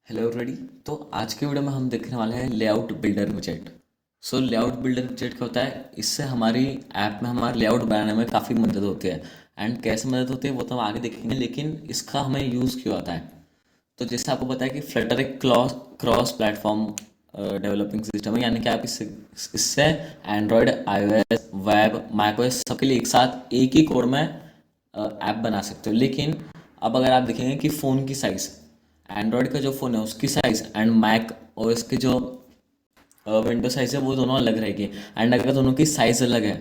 Hello everybody. तो आज के वीडियो में हम देखने वाले हैं लेआउट बिल्डर विजेट। लेआउट बिल्डर विजेट क्या होता है, इससे हमारी ऐप में हमारा लेआउट बनाने में काफ़ी मदद होती है। एंड कैसे मदद होती है वो तो हम आगे देखेंगे, लेकिन इसका हमें यूज़ क्यों आता है। तो जैसे आपको पता है कि फ्लटर एक क्रॉस प्लेटफॉर्म डेवलपिंग सिस्टम है, यानी कि आप इससे एंड्रॉयड, आईओएस, वेब, मैकओएस सबके लिए एक साथ एक ही कोड में ऐप बना सकते हो। लेकिन अब अगर आप देखेंगे कि फ़ोन की साइज़, एंड्रॉयड का जो फ़ोन है उसकी साइज़ एंड मैक ओएस के जो विंडो साइज़ है वो दोनों अलग रहेगी। एंड अगर दोनों की साइज़ अलग है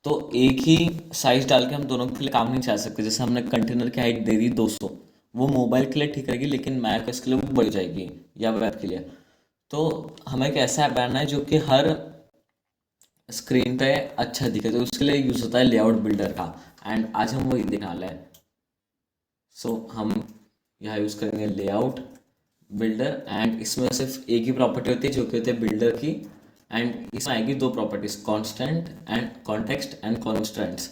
तो एक ही साइज़ डाल के हम दोनों के लिए काम नहीं चला सकते। जैसे हमने कंटेनर की हाइट दे दी 200, वो मोबाइल के लिए ठीक रहेगी, लेकिन मैक ओएस के लिए वो बढ़ जाएगी या वेब के लिए। तो हमें एक ऐसा ऐप बनाना है जो कि हर स्क्रीन पे अच्छा दिखे, तो उसके लिए यूज़ होता है लेआउट बिल्डर का। एंड आज हम वही देखने वाले हैं। हम यहाँ यूज़ करेंगे लेआउट बिल्डर। एंड इसमें सिर्फ एक ही प्रॉपर्टी होती है जो कि होती है बिल्डर की। एंड इसमें आएगी दो properties, constant and context and constants.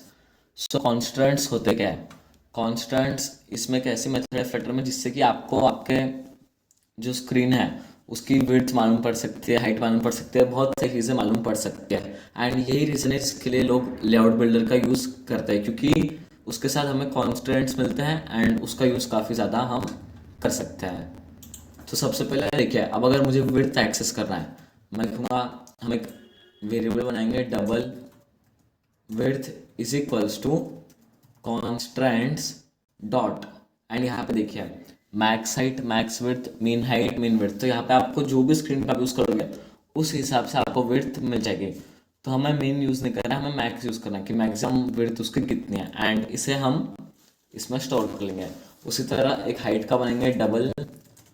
Constants होते क्या है? कॉन्स्टेंट्स इसमें एक ऐसी मेथड है फ्लटर में जिससे कि आपको आपके जो स्क्रीन है उसकी विड्थ मालूम पड़ सकती है, हाइट मालूम पड़ सकती है, बहुत सारी चीज़ें मालूम पड़ सकती है। एंड यही रीज़न है जिसके लिए लोग लेआउट बिल्डर का यूज़ करते हैं, क्योंकि उसके साथ हमें कॉन्स्टेंट्स मिलते हैं एंड उसका यूज़ काफ़ी ज़्यादा हम कर सकते हैं। तो सबसे पहले देखिए, अब अगर मुझे विड्थ एक्सेस करना है, मैं लिखूँगा, हम एक वेरिएबल बनाएंगे, double width is equals to constants dot. And यहाँ पे देखिए, max height, max width, mean height, mean width. तो यहाँ पे आपको जो भी स्क्रीन पे आप यूज़ करोगे उस हिसाब से आपको विड्थ मिल जाएगी। तो हमें मीन यूज़ नहीं करना है, हमें मैक्स यूज़ करना है कि मैक्सिमम विड्थ उसकी कितनी है, एंड इसे हम इसमें स्टोर कर लेंगे। उसी तरह एक हाइट का बनेंगे, double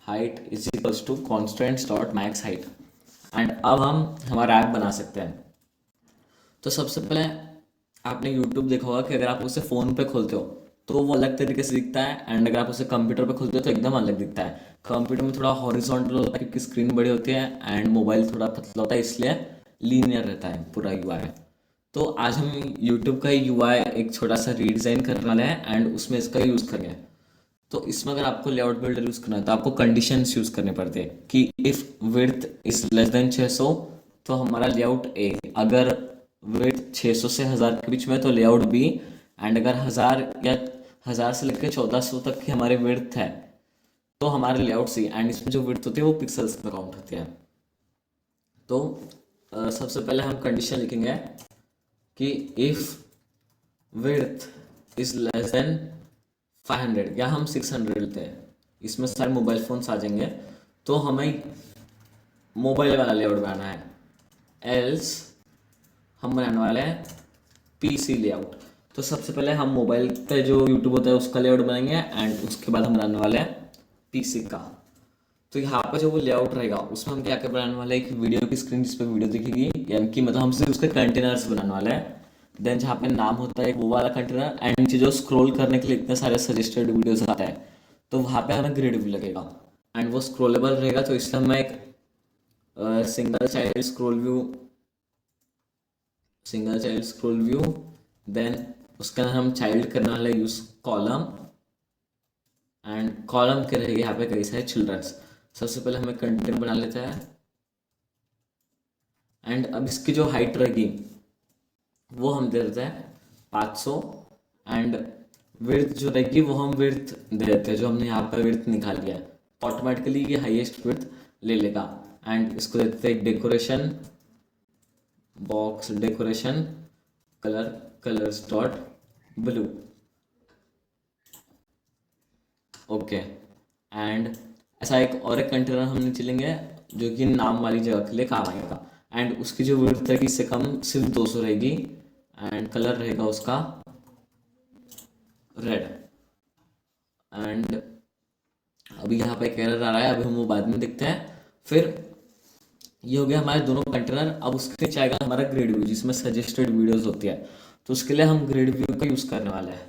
height is equals to constants dot max height. And अब हम हमारा ऐप बना सकते हैं। तो सबसे पहले आपने यूट्यूब देखा होगा कि अगर आप उसे फ़ोन पे खोलते हो तो वो अलग तरीके से दिखता है, एंड अगर आप उसे कंप्यूटर पे खोलते हो तो एकदम अलग दिखता है। कंप्यूटर में थोड़ा हॉरिजॉन्टल होता है क्योंकि स्क्रीन बड़ी होती है, एंड मोबाइल थोड़ा पतला होता है, इसलिए लीनियर रहता है पूरा यूआई। तो आज हम यूट्यूब का यूआई एक छोटा सा रीडिज़ाइन करने वाले हैं एंड उसमें इसका यूज़ करेंगे। तो इसमें अगर आपको लेआउट बिल्डर यूज़ करना है तो आपको कंडीशंस यूज़ करने पड़ते हैं कि if width is less than 600 तो हमारा लेआउट ए, अगर विड्थ 600 से 1000 के बीच में तो लेआउट बी, एंड अगर 1000 या 1000 से लेकर 1400 तक की हमारी विड्थ है तो हमारे लेआउट सी। एंड इसमें जो विड्थ होती है वो पिक्सल्स में काउंट होती है। तो सबसे पहले हम कंडीशन लिखेंगे कि if width is less than 500 या हम 600 लेते हैं, इसमें सारे मोबाइल फ़ोन्स आ जाएंगे। तो हमें मोबाइल वाला लेआउट बनाना है, एल्स हम बनाने वाले हैं पीसी लेआउट। तो सबसे पहले हम मोबाइल पे जो यूट्यूब होता है उसका लेआउट बनाएंगे एंड उसके बाद हम बनाने वाले हैं पीसी का। तो यहाँ पर जो वो लेआउट रहेगा उसमें हम क्या क्या बनाने वाले हैं, एक वीडियो की स्क्रीन जिस पर वीडियो दिखेगी, यानी कि मतलब हम सिर्फ उसके कंटेनर्स बनाने वाले हैं। देन जहाँ पे नाम होता है एक वो वाला कंटेनर, एंड नीचे जो स्क्रॉल करने के लिए इतने सारे सजेस्टेड वीडियोस आता है तो वहाँ पे हमें ग्रिड व्यू लगेगा एंड वो स्क्रॉलेबल रहेगा। तो इसलिए हमें एक single child scroll view, then उसका हम चाइल्ड करने वाले यूज कॉलम, एंड कॉलम के रहेगी यहाँ पे कई सारे चिल्ड्रंस। सबसे पहले हमें कंटेंट बना लेते हैं, एंड अब इसकी जो हाइट रहेगी वो हम दे देते हैं 500, एंड विड्थ जो रहेगी वो हम विड्थ दे देते हैं जो हमने यहाँ पर विड्थ निकाल लिया है। ऑटोमेटिकली ये हाईएस्ट विड्थ ले लेगा। एंड इसको देते हैं decoration box, decoration colours dot blue. Okay, and ऐसा एक और एक कंटेनर हम नीचे लेंगे जो कि नाम वाली जगह के लिए काम आएगा। एंड उसकी जो विड्थ रहेगी इससे कम सिर्फ 200 रहेगी, एंड कलर रहेगा उसका रेड। एंड अभी यहाँ पे एक एरर आ रहा है, अभी हम वो बाद में देखते हैं। फिर ये हो गया हमारे दोनों कंटेनर। अब उसके नीचे आएगा हमारा ग्रिड व्यू जिसमें सजेस्टेड वीडियोस होती है। तो उसके लिए हम ग्रिड व्यू का यूज़ करने वाले हैं।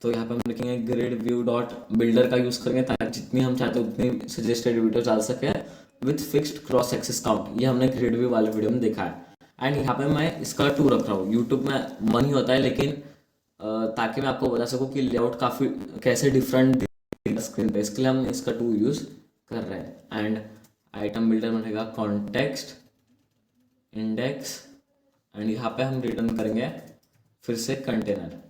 तो यहाँ पे हम लिखेंगे ग्रिड व्यू डॉट बिल्डर का यूज़ करेंगे ताकि जितनी हम चाहते हैं उतनी सजेस्टेड वीडियो डाल सके with fixed cross axis count. ये हमने ग्रिड व्यू वाले वीडियो में देखा है। एंड यहाँ पे मैं इसका 2 रख रहा हूँ। यूट्यूब में 1 ही होता है, लेकिन ताकि मैं आपको बता सकूँ कि लेआउट काफ़ी कैसे डिफरेंट स्क्रीन पे, इसके लिए हम इसका 2 यूज़ कर रहे हैं। एंड आइटम बिल्डर में रहेगा कॉन्टेक्स्ट इंडेक्स, एंड यहाँ पे हम रिटर्न करेंगे फिर से कंटेनर।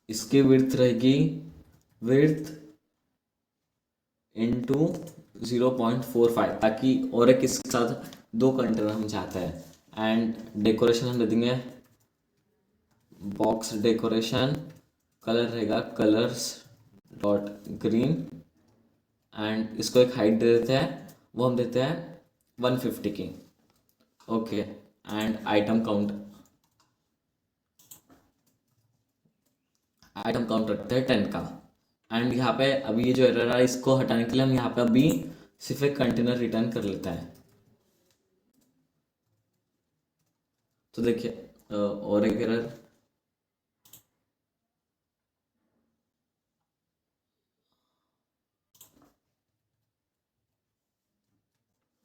इसकी विड्थ रहेगी विड्थ इंटू 0.45, ताकि और एक इसके साथ दो कंटेनर हम चाहते हैं। एंड डेकोरेशन हम दे देंगे बॉक्स डेकोरेशन, कलर रहेगा कलर्स डॉट ग्रीन, एंड इसको एक हाइट दे देते हैं, वो हम देते हैं 150 की। ओके, एंड आइटम काउंट रखते हैं 10 का। एंड यहाँ पे अभी ये जो एरर है इसको हटाने के लिए हम यहाँ पे अभी सिर्फ एक कंटेनर रिटर्न कर लेते हैं। तो देखिए और एक एरर,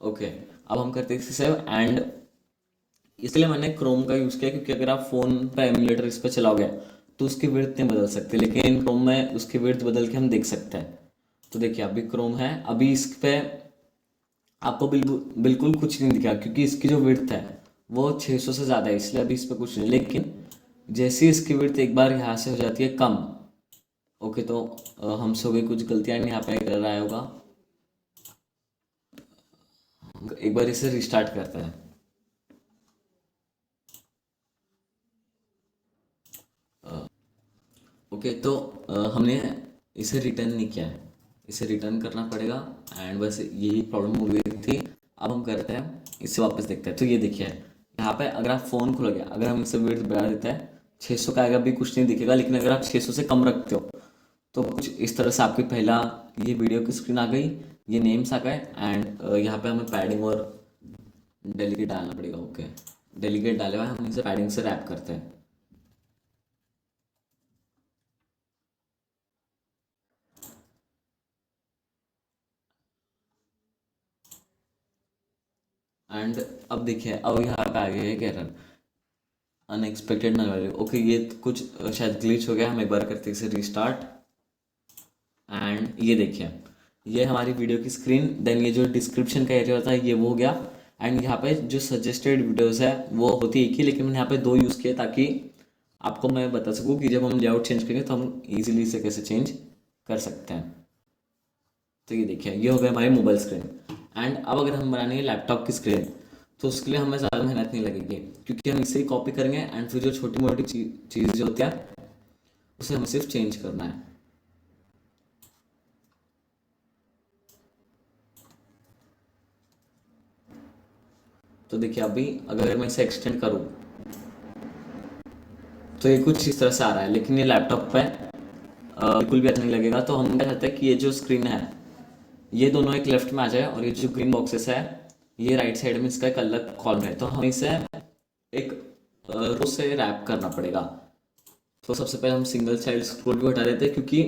ओके अब हम करते हैं इसे सेव। एंड इसलिए मैंने क्रोम का यूज़ किया क्योंकि अगर आप फ़ोन पे एमुलेटर इस पर चलाओगे तो उसकी विड्थ नहीं बदल सकते, लेकिन क्रोम में उसकी विड्थ बदल के हम देख सकते हैं। तो देखिए अभी क्रोम है, अभी इस पे आपको बिल्कुल कुछ नहीं दिखा क्योंकि इसकी जो विड्थ है वो 600 से ज़्यादा है, इसलिए अभी इस पर कुछ नहीं। लेकिन जैसे ही इसकी विड्थ एक बार यहाँ से हो जाती है कम, ओके, तो हमसे हो गई कुछ गलतियाँ, यहाँ पे एरर आया होगा। एक बार इसे रिस्टार्ट करते हैं। ओके, तो हमने इसे रिटर्न नहीं किया है, इसे रिटर्न करना पड़ेगा। एंड बस यही प्रॉब्लम हो गई थी। अब हम करते हैं इसे वापस देखते हैं। तो ये देखिए यहाँ पे अगर आप फ़ोन खोलोगे, अगर हम इसे विड्थ बढ़ा देते हैं 600 का आएगा, भी कुछ नहीं दिखेगा। लेकिन अगर आप 600 से कम रखते हो तो कुछ इस तरह से आपकी पहला ये वीडियो की स्क्रीन आ गई, ये नेम्स आ गए, एंड यहाँ पे हमें पैडिंग और डेलीगेट डालना पड़ेगा। ओके, डेलीगेट डाले हुआ है, हम इसे पैडिंग से रैप करते हैं। एंड अब देखिए अब यहाँ पे आ गया है error, unexpected null value. Okay, ये कुछ शायद ग्लिच हो गया, हम एक बार करते हैं इसे रिस्टार्ट। एंड ये देखिए ये हमारी वीडियो की स्क्रीन, देन ये जो डिस्क्रिप्शन का एरिया होता है ये वो हो गया। एंड यहाँ पे जो सजेस्टेड वीडियोस है वो होती एक ही, लेकिन मैंने यहाँ पे दो यूज़ किए ताकि आपको मैं बता सकूँ कि जब हम लेआउट चेंज करेंगे तो हम इजीली इसे कैसे चेंज कर सकते हैं। तो ये देखिए ये हो गया हमारी मोबाइल स्क्रीन। एंड अब अगर हम बनाएंगे लैपटॉप की स्क्रीन तो उसके लिए हमें ज़्यादा मेहनत नहीं लगेगी क्योंकि हम इसे ही कॉपी करेंगे, एंड फिर जो छोटी मोटी चीज़ जो होती है उसे हमें सिर्फ चेंज करना है। तो देखिए अभी अगर मैं इसे एक्सटेंड करूँ तो ये कुछ इस तरह से आ रहा है, लेकिन ये लैपटॉप पे बिल्कुल भी अच्छा नहीं लगेगा। तो हम क्या चाहते हैं कि ये जो स्क्रीन है ये दोनों एक लेफ्ट में आ जाए और ये जो ग्रीन बॉक्सेस है ये राइट साइड में इसका एक अलग कॉलम है। तो हमें इसे एक रो से रैप करना पड़ेगा। तो सबसे पहले हम सिंगल चाइल्ड स्क्रोल भी हटा देते हैं क्योंकि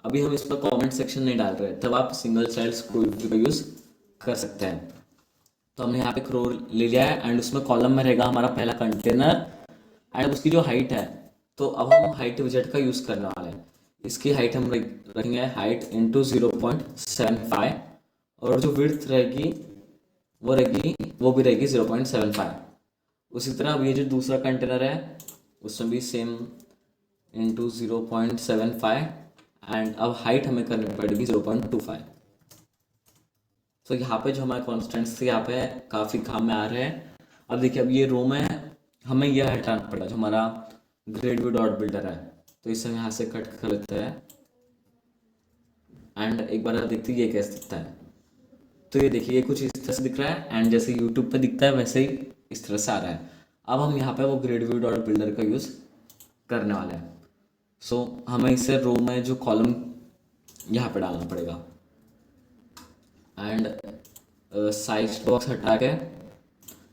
अभी हम इस पर कमेंट सेक्शन नहीं डाल रहे, तब आप सिंगल चाइल्ड स्क्रोल का यूज़ कर सकते हैं। तो हमने यहाँ पे रो ले लिया है, एंड उसमें कॉलम में रहेगा हमारा पहला कंटेनर, एंड उसकी जो हाइट है, तो अब हम हाइट विजेट का यूज़ करने वाले हैं। इसकी हाइट हम रखेंगे हाइट इंटू 0.75, और जो विड्थ रहेगी वो भी रहेगी 0.75। उसी तरह अब ये जो दूसरा कंटेनर है उसमें भी सेम इंटू 0.75, एंड अब हाइट हमें करनी पड़ेगी 0.25। तो यहाँ पे जो हमारे कॉन्स्टेंट्स थे यहाँ पे काफ़ी काम में आ रहे हैं। अब देखिए अब ये रो में हमें यह हटाना पड़ेगा जो हमारा ग्रेड व्यू डॉट बिल्डर है, तो इसे हम यहाँ से कट कर लेते हैं। एंड एक बार देखते हैं ये कैसे दिखता है। तो ये देखिए ये कुछ इस तरह से दिख रहा है, एंड जैसे यूट्यूब पे दिखता है वैसे ही इस तरह से आ रहा है। अब हम यहाँ पे वो ग्रेड व्यू डॉट बिल्डर का यूज़ करने वाले हैं। सो हमें इसे रो में जो कॉलम यहाँ पे डालना पड़ेगा, एंड साइज बॉक्स हटा के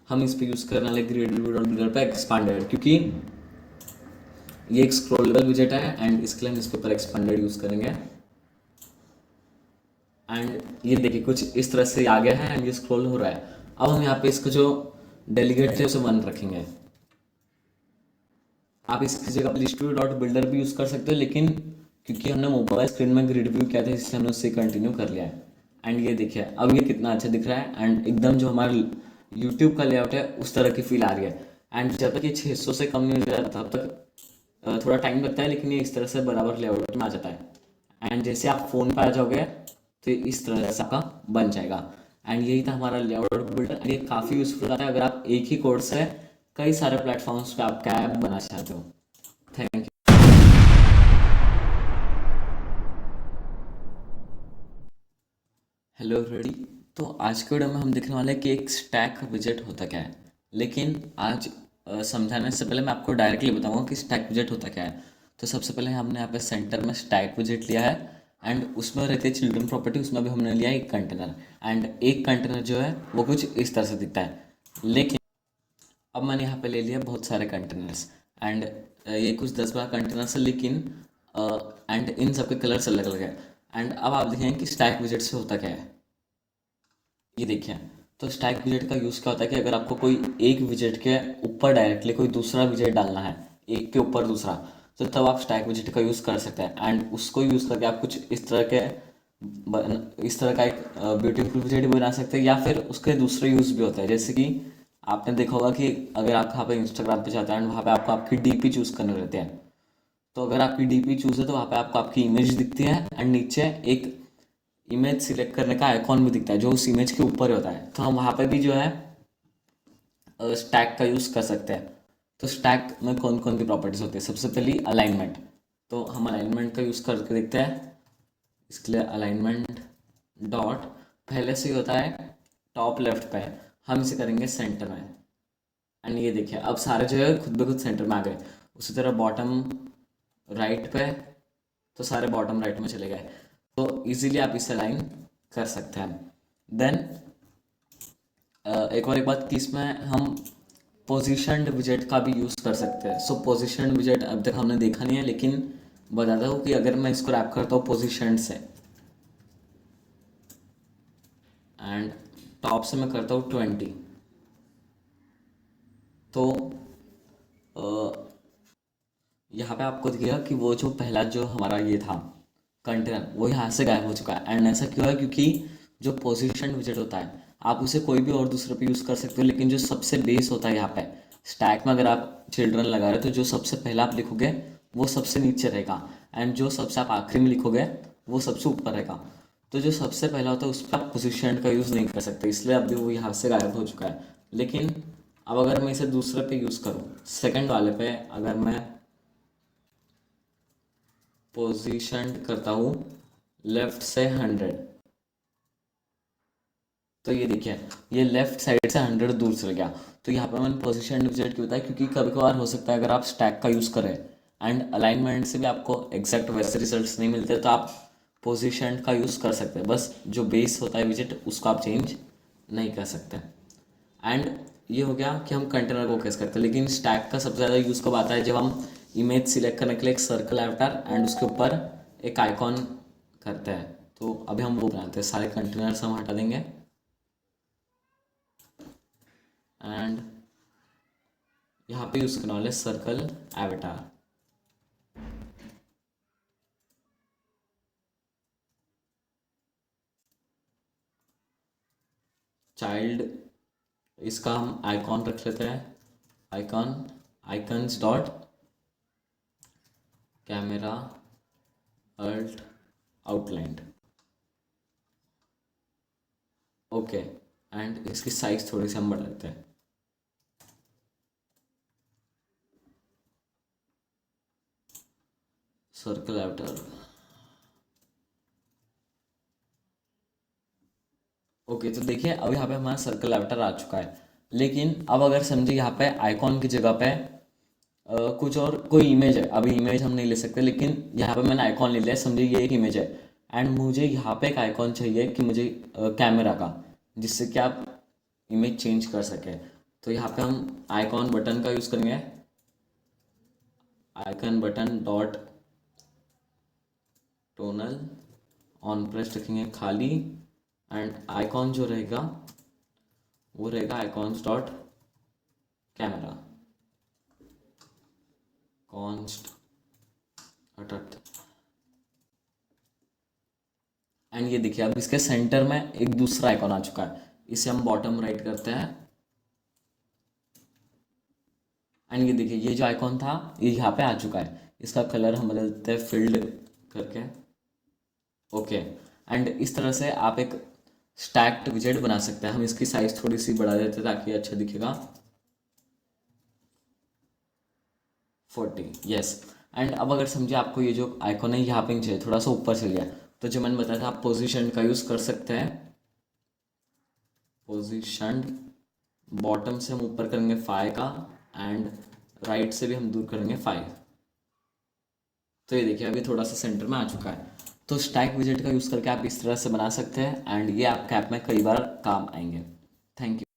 हम इस पे यूज़ करने वाले ग्रेड व्यू डॉट बिल्डर पे एक्सपांडेड, क्योंकि ये एक स्क्रॉलेबल विजेट है एंड इसके लिए हम इसके ऊपर एक्सपांडेड यूज़ करेंगे। एंड ये देखिए कुछ इस तरह से आ गया है एंड ये स्क्रॉल हो रहा है। अब हम यहाँ पे इसका जो डेलीगेट है उसे 1 रखेंगे। आप इसकी जगह पर लिस्ट व्यू डॉट बिल्डर भी यूज़ कर सकते हो, लेकिन क्योंकि हमने मोबाइल स्क्रीन में ग्रिड व्यू किया था, इसलिए हमने उससे कंटिन्यू कर लिया है। एंड ये देखिए अब ये कितना अच्छा दिख रहा है, एंड एकदम जो हमारा यूट्यूब का लेआउट है उस तरह की फील आ रही है। एंड जब तक ये 600 से कम नहीं हो जाता तब तक थोड़ा टाइम लगता है, लेकिन ये इस तरह से बराबर लेआउट में आ जाता है। एंड जैसे आप फ़ोन पे आ जाओगे तो इस तरह से आपका बन जाएगा। एंड यही था हमारा लेआउट बिल्डर। ये काफ़ी यूज़फुल आता है अगर आप एक ही कोड से कई सारे प्लेटफॉर्म्स पे आपका ऐप बना चाहते हो। Thank you. Hello everybody. तो आज के वीडियो में हम देखने वाले हैं कि एक स्टैक विजेट होता क्या है। लेकिन आज समझाने से पहले मैं आपको डायरेक्टली बताऊंगा कि स्टैक विजेट होता क्या है। तो सबसे पहले हमने यहाँ पे सेंटर में स्टैक विजेट लिया है, एंड उसमें रहती है चिल्ड्रन प्रॉपर्टी, उसमें भी हमने लिया एक कंटेनर। एंड एक कंटेनर जो है वो कुछ इस तरह से दिखता है। लेकिन अब मैंने यहाँ पे ले लिया बहुत सारे कंटेनर्स, एंड ये कुछ 10-12 कंटेनर्स है, लेकिन एंड इन सबके कलर्स अलग अलग है। एंड अब आप देखेंगे कि स्टैक विजेट से होता क्या है। ये देखिए, तो स्टैक विजेट का यूज़ क्या होता है कि अगर आपको कोई एक विजेट के ऊपर डायरेक्टली कोई दूसरा विजेट डालना है, एक के ऊपर दूसरा, तो तब आप स्टैक विजेट का यूज़ कर सकते हैं। एंड उसको यूज़ करके आप कुछ इस तरह के इस तरह का एक ब्यूटीफुल विजेट भी बना सकते हैं, या फिर उसके दूसरे यूज़ भी होते हैं। जैसे कि आपने देखा होगा कि अगर आप यहाँ पे इंस्टाग्राम पे जाते हैं एंड वहाँ पे आपको आपकी डीपी चूज़ करने रहते हैं, तो अगर आपकी डीपी चूज़ है तो वहाँ पे आपको आपकी इमेज दिखती है, एंड नीचे एक इमेज सिलेक्ट करने का आइकॉन भी दिखता है जो उस इमेज के ऊपर होता है। तो हम वहाँ पे भी जो है स्टैक का यूज़ कर सकते हैं। तो स्टैक में कौन कौन सी प्रॉपर्टीज होती है, सबसे पहली अलाइनमेंट। तो हम अलाइनमेंट का यूज़ करके देखते हैं। इसके लिए अलाइनमेंट डॉट पहले से ही होता है टॉप लेफ्ट पे, हम इसे करेंगे सेंटर में। एंड ये देखिए अब सारे जो है खुद ब खुद सेंटर में आ गए। उसी तरह बॉटम राइट पे, तो सारे बॉटम राइट में चले गए। तो इजीली आप इसे अलाइन कर सकते हैं। देन एक और एक बात कि इसमें हम पोजीशनड विजेट का भी यूज़ कर सकते हैं। सो पोजीशनड विजेट अब तक हमने देखा नहीं है, लेकिन बताता हूँ कि अगर मैं इसको रैप करता हूँ पोजीशन से, एंड टॉप से मैं करता हूँ 20, तो यहाँ पे आपको दिखेगा कि वो जो पहला जो हमारा ये था कंटेनर वो यहाँ से गायब हो चुका है। एंड ऐसा क्यों है, क्योंकि जो पोजीशन विजेट होता है आप उसे कोई भी और दूसरे पे यूज़ कर सकते हो, लेकिन जो सबसे बेस होता है यहाँ पे स्टैक में, अगर आप चिल्ड्रन लगा रहे हो तो जो सबसे पहला आप लिखोगे वो सबसे नीचे रहेगा, एंड जो सबसे आप आखिरी में लिखोगे वो सबसे ऊपर रहेगा। तो जो सबसे पहला होता है उस पर आप पोजिशन का यूज़ नहीं कर सकते, इसलिए अभी वो यहाँ से गायब हो चुका है। लेकिन अब अगर मैं इसे दूसरे पे यूज़ करूँ, सेकंड वाले पे अगर मैं पोजीशन करता हूँ लेफ्ट से 100, तो ये देखिए ये लेफ्ट साइड से 100 दूर चल गया। तो यहाँ पर मैंने पोजीशन विजेट क्यों बताया, क्योंकि कभी कभार हो सकता है अगर आप स्टैक का यूज़ करें एंड अलाइनमेंट से भी आपको एग्जैक्ट वैसे रिजल्ट्स नहीं मिलते, तो आप पोजीशन का यूज़ कर सकते हैं। बस जो बेस होता है विजेट उसको आप चेंज नहीं कर सकते। एंड ये हो गया कि हम कंटेनर को कैसे करते हैं। लेकिन स्टैक का सबसे ज़्यादा यूज़ कब आता है, जब हम इमेज सिलेक्ट करने के लिए एक सर्कल एवटार एंड उसके ऊपर एक आइकॉन करते हैं। तो अभी हम वो बनाते हैं, सारे कंटेनर्स हम हटा देंगे, एंड यहाँ पे यूज़ करने वाले सर्कल एवटार। चाइल्ड, इसका हम आइकॉन रख लेते हैं, icon icons dot camera alt outlined. Okay, and इसकी साइज थोड़ी सी हम बढ़ा देते हैं। Circle avatar, okay. तो देखिए अब यहाँ पे हमारा सर्कल एवटार आ चुका है। लेकिन अब अगर समझिए यहाँ पे आइकॉन की जगह पे कुछ और कोई इमेज है, अभी इमेज हम नहीं ले सकते, लेकिन यहाँ पे मैंने आइकॉन ले लिया, समझिए ये एक इमेज है, एंड मुझे यहाँ पे एक आइकॉन चाहिए कि मुझे कैमरा का, जिससे कि आप इमेज चेंज कर सके। तो यहाँ पे हम आइकॉन बटन का यूज़ करेंगे, icon button dot tonal on press रखेंगे खाली, एंड आइकॉन जो रहेगा वो रहेगा आइकॉन्स डॉट कैमरा कॉन्स्ट अटट। एंड ये देखिए अब इसके सेंटर में एक दूसरा आइकॉन आ चुका है, इसे हम बॉटम राइट करते हैं एंड ये देखिए ये जो आइकॉन था ये यहाँ पे आ चुका है। इसका कलर हम बदल देते हैं फिल्ड करके, ओके। एंड इस तरह से आप एक स्टैक्ड विजेट बना सकते हैं। हम इसकी साइज थोड़ी सी बढ़ा देते हैं ताकि अच्छा दिखेगा, 40, यस। एंड अब अगर समझिए आपको ये जो आइकॉन है यहाँ पे नहीं चाहिए, थोड़ा सा ऊपर चल गया, तो जो मैंने बताया था आप पोजीशन का यूज़ कर सकते हैं। पोजीशन बॉटम से हम ऊपर करेंगे 5 का एंड राइट से भी हम दूर करेंगे 5। तो ये देखिए अभी थोड़ा सा सेंटर में आ चुका है। तो स्टैक विजेट का यूज़ करके आप इस तरह से बना सकते हैं एंड ये आपके ऐप में कई बार काम आएंगे। Thank you.